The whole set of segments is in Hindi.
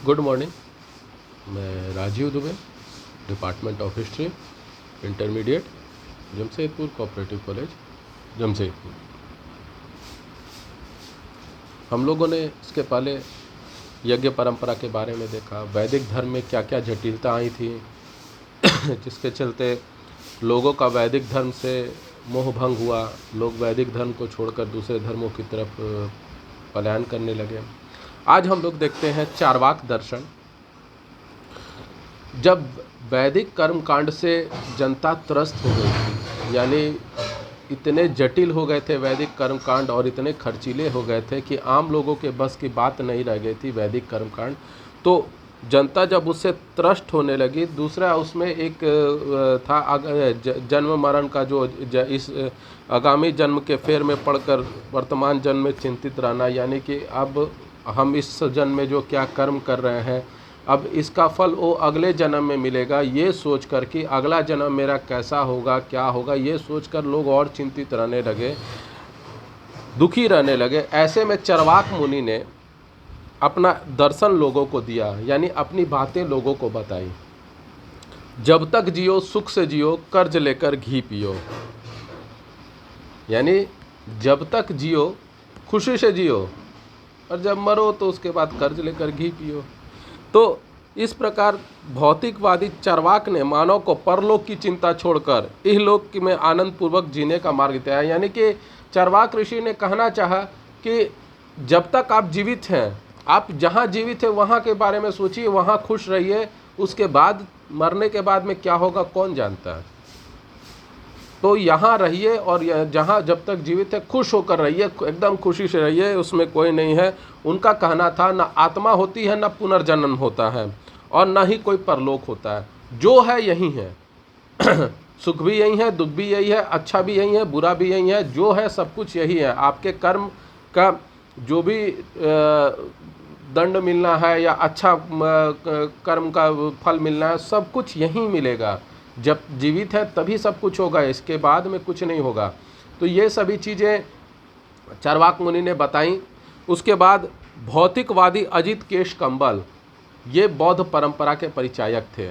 Good morning. मैं Rajiv Dubey, department of history, intermediate, Jamshedpur cooperative college, Jamshedpur. हम लोगों ने इसके पहले यज्ञ परंपरा के बारे में देखा, वैदिक धर्म में क्या क्या जटिलता आई थी जिसके चलते लोगों का वैदिक धर्म से मोह भंग हुआ, लोग वैदिक धर्म को छोड़कर दूसरे धर्मों की तरफ पलायन करने लगे। आज हम लोग देखते हैं चार्वाक दर्शन। जब वैदिक कर्मकांड से जनता त्रस्त हो गई थी, यानी इतने जटिल हो गए थे वैदिक कर्मकांड और इतने खर्चीले हो गए थे कि आम लोगों के बस की बात नहीं रह गई थी वैदिक कर्मकांड। तो जनता जब उससे त्रस्त होने लगी, दूसरा उसमें एक था जन्म मरण का जो इस आगामी जन्म के फेर में पड़कर वर्तमान जन्म में चिंतित रहना, यानी कि अब हम इस जन्म में जो क्या कर्म कर रहे हैं, अब इसका फल वो अगले जन्म में मिलेगा, ये सोच कर कि अगला जन्म मेरा कैसा होगा, क्या होगा, ये सोचकर लोग और चिंतित रहने लगे, दुखी रहने लगे। ऐसे में चरवाक मुनि ने अपना दर्शन लोगों को दिया, यानी अपनी बातें लोगों को बताई। जब तक जियो सुख से जियो, कर्ज लेकर घी पियो। यानी जब तक जियो खुशी से जियो, और जब मरो तो उसके बाद कर्ज लेकर घी पियो। तो इस प्रकार भौतिकवादी चरवाक ने मानव को परलोक की चिंता छोड़कर इहलोक में आनंद पूर्वक जीने का मार्ग दिखाया। यानी कि चरवाक ऋषि ने कहना चाहा कि जब तक आप जीवित हैं, आप जहाँ जीवित हैं वहाँ के बारे में सोचिए, वहाँ खुश रहिए, उसके बाद मरने के बाद में क्या होगा कौन जानता है। तो यहाँ रहिए और जहाँ जब तक जीवित है खुश होकर रहिए, एकदम खुशी से रहिए, उसमें कोई नहीं है। उनका कहना था न आत्मा होती है, न पुनर्जन्म होता है, और न ही कोई परलोक होता है। जो है यही है सुख भी यही है, दुख भी यही है, अच्छा भी यही है, बुरा भी यही है, जो है सब कुछ यही है। आपके कर्म का जो भी दंड मिलना है या अच्छा कर्म का फल मिलना है, सब कुछ यहीं मिलेगा। जब जीवित है तभी सब कुछ होगा, इसके बाद में कुछ नहीं होगा। तो ये सभी चीज़ें चार्वाक मुनि ने बताई। उसके बाद भौतिकवादी अजित केश कंबल, ये बौद्ध परंपरा के परिचायक थे।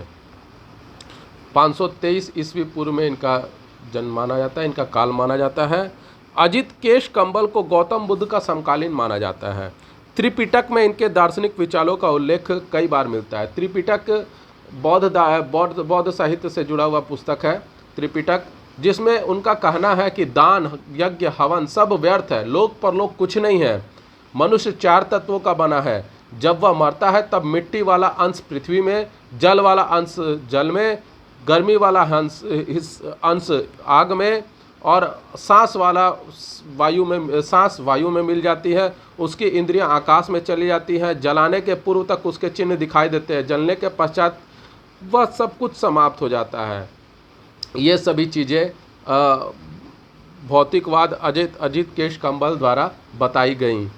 523 ईस्वी पूर्व में इनका जन्म माना जाता है, इनका काल माना जाता है। अजित केश कंबल को गौतम बुद्ध का समकालीन माना जाता है। त्रिपिटक में इनके दार्शनिक विचारों का उल्लेख कई बार मिलता है। त्रिपिटक बौद्ध साहित्य से जुड़ा हुआ पुस्तक है त्रिपिटक, जिसमें उनका कहना है कि दान, यज्ञ, हवन सब व्यर्थ है, लोक परलोक कुछ नहीं है। मनुष्य 4 तत्वों का बना है। जब वह मरता है तब मिट्टी वाला अंश पृथ्वी में, जल वाला अंश जल में, गर्मी वाला अंश आग में, और सांस वायु में मिल जाती है। उसकी इंद्रियां आकाश में चली जाती हैं। जलाने के पूर्व तक उसके चिन्ह दिखाई देते हैं, जलने के पश्चात वह सब कुछ समाप्त हो जाता है। ये सभी चीज़ें भौतिकवाद अजित केश कंबल द्वारा बताई गई।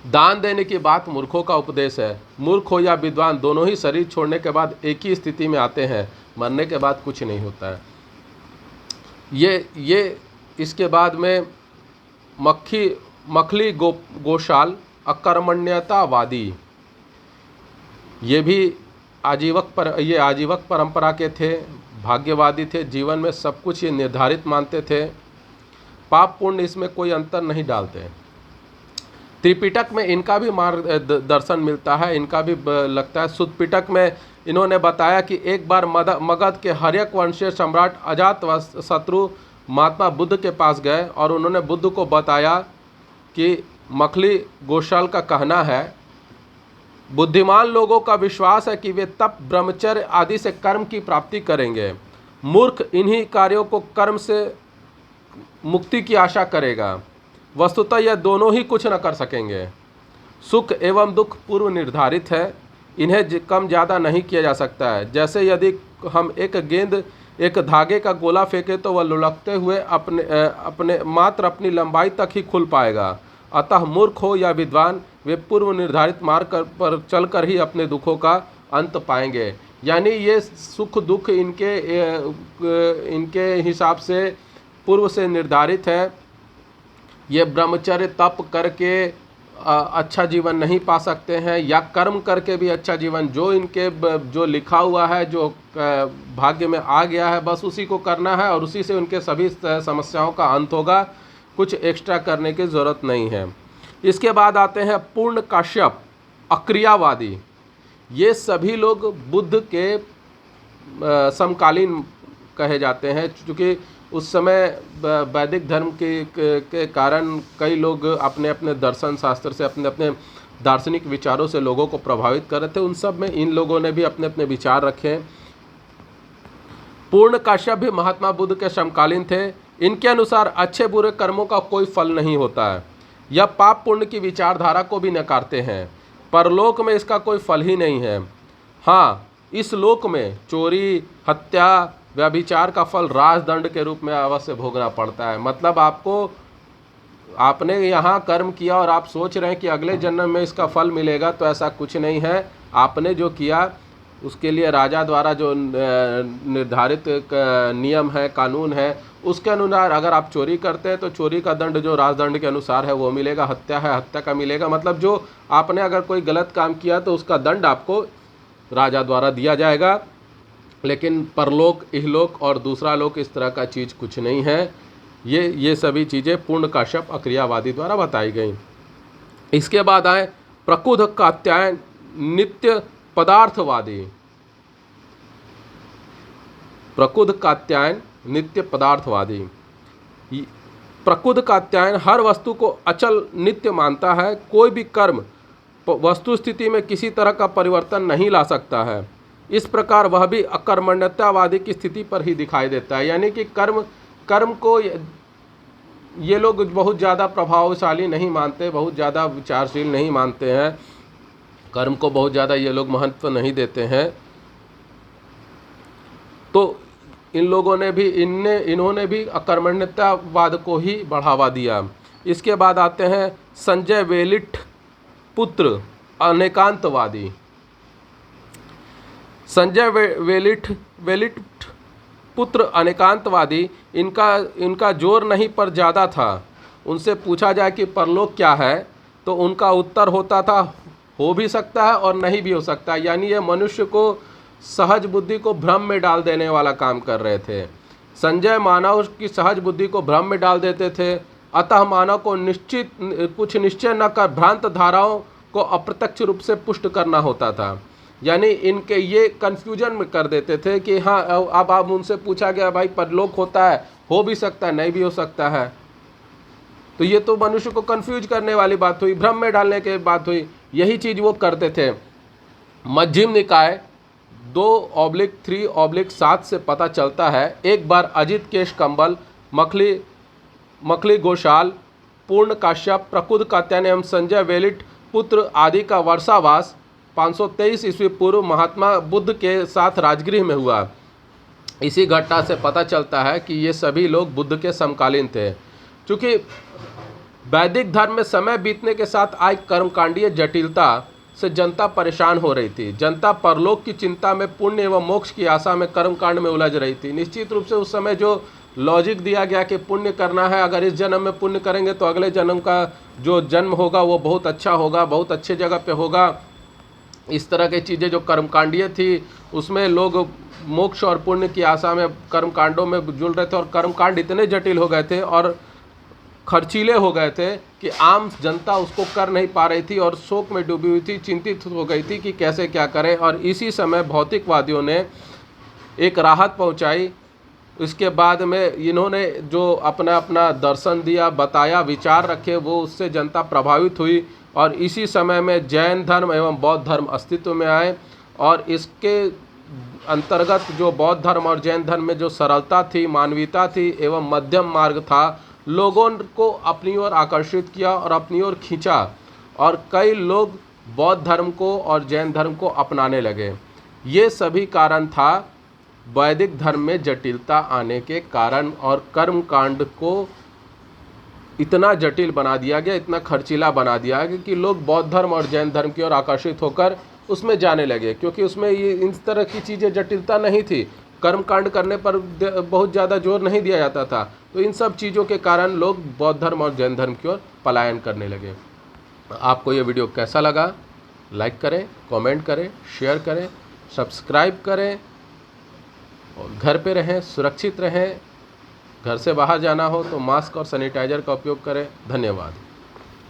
दान देने की बात मूर्खों का उपदेश है। मूर्ख हो या विद्वान, दोनों ही शरीर छोड़ने के बाद एक ही स्थिति में आते हैं, मरने के बाद कुछ नहीं होता है। ये इसके बाद में मखली गोशाल अकर्मण्यतावादी, ये भी आजीवक परंपरा के थे, भाग्यवादी थे, जीवन में सब कुछ ये निर्धारित मानते थे, पाप पुण्य इसमें कोई अंतर नहीं डालते। त्रिपिटक में इनका भी मार्ग दर्शन मिलता है, इनका भी लगता है। सुदपिटक में इन्होंने बताया कि एक बार मगध के हर्यक वंशीय सम्राट अजातशत्रु महात्मा बुद्ध के पास गए और उन्होंने बुद्ध को बताया कि मखली गोशाल का कहना है, बुद्धिमान लोगों का विश्वास है कि वे तप, ब्रह्मचर्य आदि से कर्म की प्राप्ति करेंगे। मूर्ख इन्हीं कार्यों को कर्म से मुक्ति की आशा करेगा। वस्तुतः यह दोनों ही कुछ न कर सकेंगे। सुख एवं दुख पूर्व निर्धारित है, इन्हें कम ज़्यादा नहीं किया जा सकता है। जैसे यदि हम एक गेंद एक धागे का गोला फेंके तो वह लुढ़कते हुए अपनी लंबाई तक ही खुल पाएगा। अतः मूर्ख हो या विद्वान, वे पूर्व निर्धारित मार्ग पर चलकर ही अपने दुखों का अंत पाएंगे। यानी ये सुख दुख इनके हिसाब से पूर्व से निर्धारित है। ये ब्रह्मचर्य तप करके अच्छा जीवन नहीं पा सकते हैं, या कर्म करके भी अच्छा जीवन, जो इनके जो लिखा हुआ है, जो भाग्य में आ गया है, बस उसी को करना है और उसी से उनके सभी समस्याओं का अंत होगा। कुछ एक्स्ट्रा करने की ज़रूरत नहीं है। इसके बाद आते हैं पूर्ण काश्यप, अक्रियावादी। ये सभी लोग बुद्ध के समकालीन कहे जाते हैं, क्योंकि उस समय वैदिक धर्म के कारण कई लोग अपने अपने दर्शन शास्त्र से, अपने अपने दार्शनिक विचारों से लोगों को प्रभावित कर रहे थे। उन सब में इन लोगों ने भी अपने अपने विचार रखे। पूर्ण काश्यप भी महात्मा बुद्ध के समकालीन थे। इनके अनुसार अच्छे बुरे कर्मों का कोई फल नहीं होता है। यह पाप पुण्य की विचारधारा को भी नकारते हैं। परलोक में इसका कोई फल ही नहीं है। हाँ, इस लोक में चोरी, हत्या, व्यभिचार का फल राजदंड के रूप में अवश्य भोगना पड़ता है। मतलब आपने यहाँ कर्म किया और आप सोच रहे हैं कि अगले जन्म में इसका फल मिलेगा, तो ऐसा कुछ नहीं है। आपने जो किया उसके लिए राजा द्वारा जो निर्धारित नियम है, कानून है, उसके अनुसार अगर आप चोरी करते हैं तो चोरी का दंड जो राजदंड के अनुसार है वो मिलेगा। हत्या है, हत्या का मिलेगा। मतलब जो आपने अगर कोई गलत काम किया तो उसका दंड आपको राजा द्वारा दिया जाएगा। लेकिन परलोक, इहलोक और दूसरा लोक इस तरह का चीज़ कुछ नहीं है। ये सभी चीज़ें पूर्ण काश्यप अक्रियावादी द्वारा बताई गई। इसके बाद आए प्रकुद कात्यायन, नित्य पदार्थवादी। प्रकुद कात्यायन, नित्य पदार्थवादी। प्रकुद कात्यायन हर वस्तु को अचल नित्य मानता है। कोई भी कर्म वस्तु स्थिति में किसी तरह का परिवर्तन नहीं ला सकता है। इस प्रकार वह भी अकर्मण्यतावादी की स्थिति पर ही दिखाई देता है। यानी कि कर्म को ये लोग बहुत ज़्यादा प्रभावशाली नहीं मानते, बहुत ज़्यादा विचारशील नहीं मानते हैं। कर्म को बहुत ज़्यादा ये लोग महत्व नहीं देते हैं। तो इन लोगों ने भी इन्होंने भी अकर्मण्यतावाद को ही बढ़ावा दिया। इसके बाद आते हैं संजय वेलिट पुत्र अनेकांतवादी। संजय वेलिट पुत्र अनेकांतवादी, इनका जोर नहीं पर ज़्यादा था। उनसे पूछा जाए कि परलोक क्या है, तो उनका उत्तर होता था हो भी सकता है और नहीं भी हो सकता। यानी ये मनुष्य को सहज बुद्धि को भ्रम में डाल देने वाला काम कर रहे थे। संजय मानव की सहज बुद्धि को भ्रम में डाल देते थे। अतः मानव को कुछ निश्चय न कर भ्रांत धाराओं को अप्रत्यक्ष रूप से पुष्ट करना होता था। यानी इनके ये कन्फ्यूजन में कर देते थे कि हाँ, अब उनसे पूछा गया भाई परलोक होता है, हो भी सकता है, नहीं भी हो सकता है। तो ये तो मनुष्य को कन्फ्यूज करने वाली बात हुई, भ्रम में डालने की बात हुई। यही चीज़ वो करते थे। मध्यम निकाय 2/3/7 से पता चलता है, एक बार अजित केश कंबल, मखली गोशाल, पूर्ण काश्यप, प्रकुद कात्यायन एवं संजय वेलिट पुत्र आदि का वर्षावास 523 ईस्वी पूर्व महात्मा बुद्ध के साथ राजगृह में हुआ। इसी घटना से पता चलता है कि ये सभी लोग बुद्ध के समकालीन थे। क्योंकि वैदिक धर्म में समय बीतने के साथ आई कर्मकांडीय जटिलता से जनता परेशान हो रही थी। जनता परलोक की चिंता में, पुण्य एवं मोक्ष की आशा में कर्मकांड में उलझ रही थी। निश्चित रूप से उस समय जो लॉजिक दिया गया कि पुण्य करना है, अगर इस जन्म में पुण्य करेंगे तो अगले जन्म का जो जन्म होगा वो बहुत अच्छा होगा, बहुत अच्छे जगह पे होगा। इस तरह की चीज़ें जो कर्मकांडीय थी, उसमें लोग मोक्ष और पुण्य की आशा में कर्मकांडों में जुड़ रहे थे। और कर्मकांड इतने जटिल हो गए थे और खर्चीले हो गए थे कि आम जनता उसको कर नहीं पा रही थी और शोक में डूबी हुई थी, चिंतित हो गई थी कि कैसे क्या करें। और इसी समय भौतिकवादियों ने एक राहत पहुंचाई। इसके बाद में इन्होंने जो अपना अपना दर्शन दिया, बताया, विचार रखे, वो उससे जनता प्रभावित हुई। और इसी समय में जैन धर्म एवं बौद्ध धर्म अस्तित्व में आए। और इसके अंतर्गत जो बौद्ध धर्म और जैन धर्म में जो सरलता थी, मानवीयता थी एवं मध्यम मार्ग था, लोगों को अपनी ओर आकर्षित किया और अपनी ओर खींचा। और कई लोग बौद्ध धर्म को और जैन धर्म को अपनाने लगे। ये सभी कारण था वैदिक धर्म में जटिलता आने के कारण। और कर्मकांड को इतना जटिल बना दिया गया, इतना खर्चीला बना दिया गया कि लोग बौद्ध धर्म और जैन धर्म की ओर आकर्षित होकर उसमें जाने लगे। क्योंकि उसमें ये इन तरह की चीज़ें जटिलता नहीं थी, कर्मकांड करने पर बहुत ज़्यादा जोर नहीं दिया जाता था। तो इन सब चीज़ों के कारण लोग बौद्ध धर्म और जैन धर्म की ओर पलायन करने लगे। आपको ये वीडियो कैसा लगा, लाइक करें, कमेंट करें, शेयर करें, सब्सक्राइब करें और घर पे रहें, सुरक्षित रहें। घर से बाहर जाना हो तो मास्क और सैनिटाइज़र का उपयोग करें। धन्यवाद।